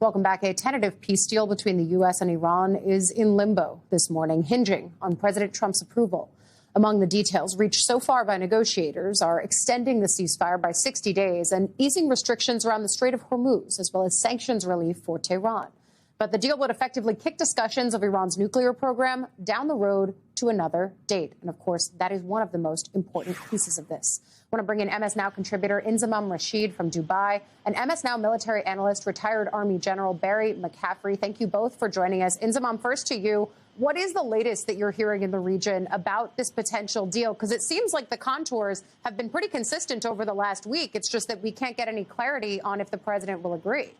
Welcome back. A tentative peace deal between the U.S. and Iran is in limbo this morning, hinging on President Trump's approval. Among the details reached so far by negotiators are extending the ceasefire by 60 days and easing restrictions around the Strait of Hormuz, as well as sanctions relief for Tehran. But the deal would effectively kick discussions of Iran's nuclear program down the road to another date. And of course, that is one of the most important pieces of this. I want to bring in MS Now contributor Inzamam Rashid from Dubai and MS Now military analyst, retired Army General Barry McCaffrey. Thank you both for joining us. Inzamam, first to you. What is the latest that you're hearing in the region about this potential deal? Because it seems like the contours have been pretty consistent over the last week. It's just that we can't get any clarity on if the president will agree.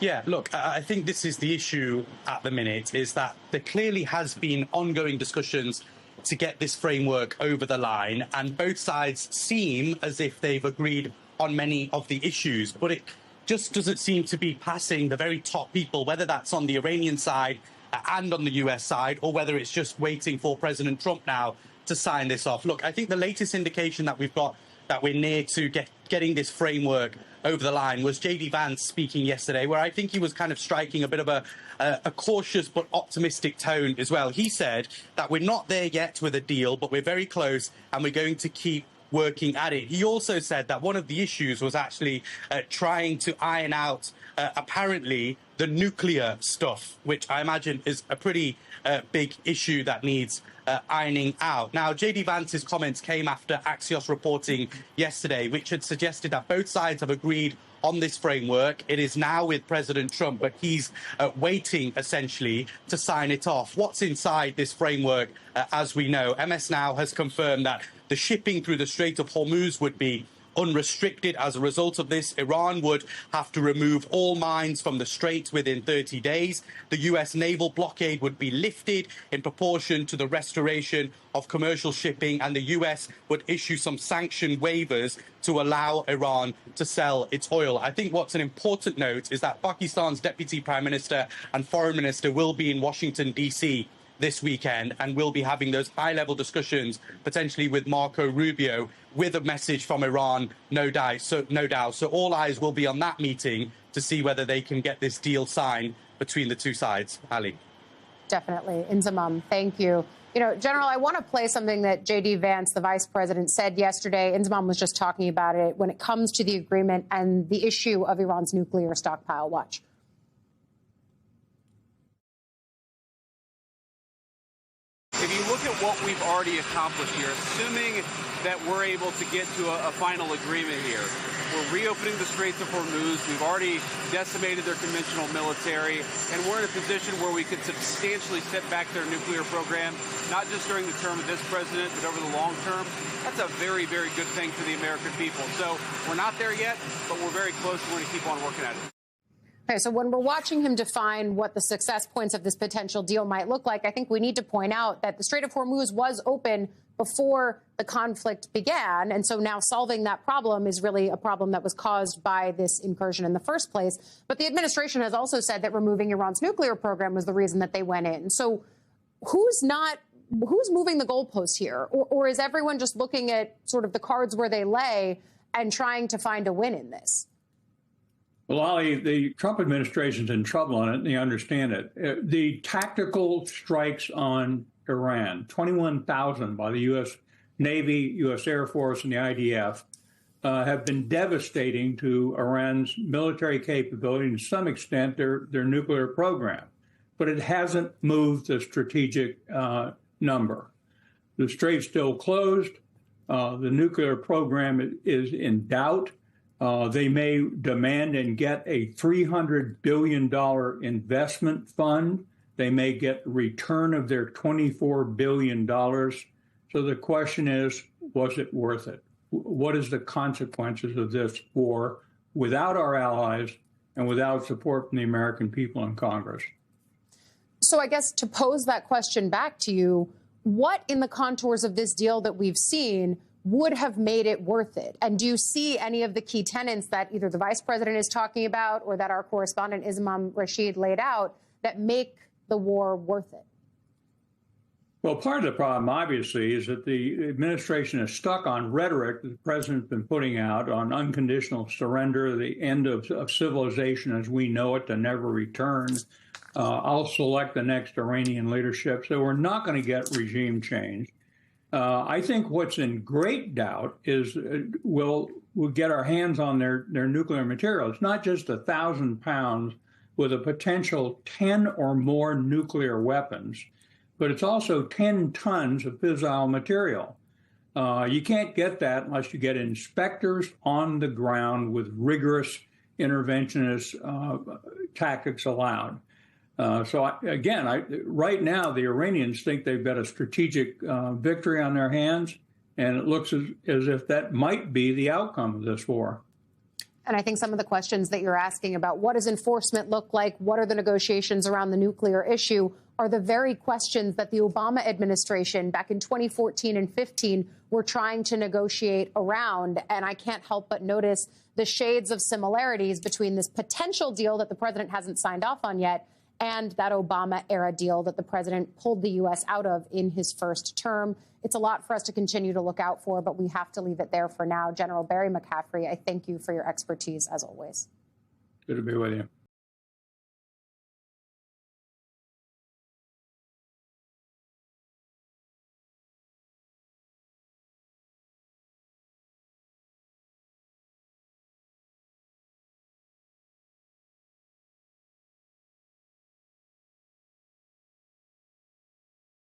Yeah, look, I think this is the issue at the minute, is that there clearly has been ongoing discussions to get this framework over the line, and both sides seem as if they've agreed on many of the issues, but it just doesn't seem to be passing the very top people, whether that's on the Iranian side and on the US side, or whether it's just waiting for President Trump now to sign this off. Look, I think the latest indication that we've got that we're near to getting this framework over the line was J.D. Vance speaking yesterday, where I think he was kind of striking a bit of a cautious but optimistic tone as well. He said that we're not there yet with a deal, but we're very close and we're going to keep working at it. He also said that one of the issues was actually trying to iron out apparently the nuclear stuff, which I imagine is a pretty big issue that needs ironing out. Now, J.D. Vance's comments came after Axios reporting yesterday, which had suggested that both sides have agreed on this framework. It is now with President Trump, but he's waiting essentially to sign it off. What's inside this framework, as we know? MS Now has confirmed that the shipping through the Strait of Hormuz would be unrestricted. As a result of this, Iran would have to remove all mines from the strait within 30 days. The US naval blockade would be lifted in proportion to the restoration of commercial shipping, and the US would issue some sanction waivers to allow Iran to sell its oil. I think what's an important note is that Pakistan's Deputy Prime Minister and Foreign Minister will be in Washington, D.C. this weekend, and we'll be having those high-level discussions, potentially with Marco Rubio, with a message from Iran, no doubt. So all eyes will be on that meeting to see whether they can get this deal signed between the two sides. Ali. Definitely. Inzamam, thank you. You know, General, I want to play something that J.D. Vance, the vice president, said yesterday. Inzamam was just talking about it when it comes to the agreement and the issue of Iran's nuclear stockpile. Watch. If you look at what we've already accomplished here, assuming that we're able to get to a final agreement here, we're reopening the Straits of Hormuz. We've already decimated their conventional military, and we're in a position where we could substantially set back their nuclear program, not just during the term of this president, but over the long term. That's a very, very good thing for the American people. So we're not there yet, but we're very close. We're going to keep on working at it. Okay, so when we're watching him define what the success points of this potential deal might look like, I think we need to point out that the Strait of Hormuz was open before the conflict began. And so now solving that problem is really a problem that was caused by this incursion in the first place. But the administration has also said that removing Iran's nuclear program was the reason that they went in. So who's moving the goalposts here? Or is everyone just looking at sort of the cards where they lay and trying to find a win in this? Well, Ali, the Trump administration's in trouble on it, and they understand it. The tactical strikes on Iran, 21,000 by the U.S. Navy, U.S. Air Force, and the IDF, have been devastating to Iran's military capability and to some extent their nuclear program. But it hasn't moved the strategic number. The strait's still closed. The nuclear program is in doubt. They may demand and get a $300 billion investment fund. They may get return of their $24 billion. So the question is, was it worth it? What is the consequences of this war without our allies and without support from the American people and Congress? So I guess to pose that question back to you, what in the contours of this deal that we've seen would have made it worth it? And do you see any of the key tenets that either the vice president is talking about or that our correspondent Inzamam Rashid laid out that make the war worth it? Well, part of the problem, obviously, is that the administration is stuck on rhetoric that the president's been putting out on unconditional surrender, the end of civilization as we know it, to never return. I'll select the next Iranian leadership. So we're not going to get regime change. I think what's in great doubt is we'll get our hands on their nuclear material. It's not just 1,000 pounds with a potential 10 or more nuclear weapons, but it's also 10 tons of fissile material. You can't get that unless you get inspectors on the ground with rigorous interventionist tactics allowed. Right now, the Iranians think they've got a strategic victory on their hands, and it looks as if that might be the outcome of this war. And I think some of the questions that you're asking about what does enforcement look like, what are the negotiations around the nuclear issue, are the very questions that the Obama administration back in 2014 and 15 were trying to negotiate around. And I can't help but notice the shades of similarities between this potential deal that the president hasn't signed off on yet and that Obama-era deal that the president pulled the U.S. out of in his first term. It's a lot for us to continue to look out for, but we have to leave it there for now. General Barry McCaffrey, I thank you for your expertise, as always. Good to be with you.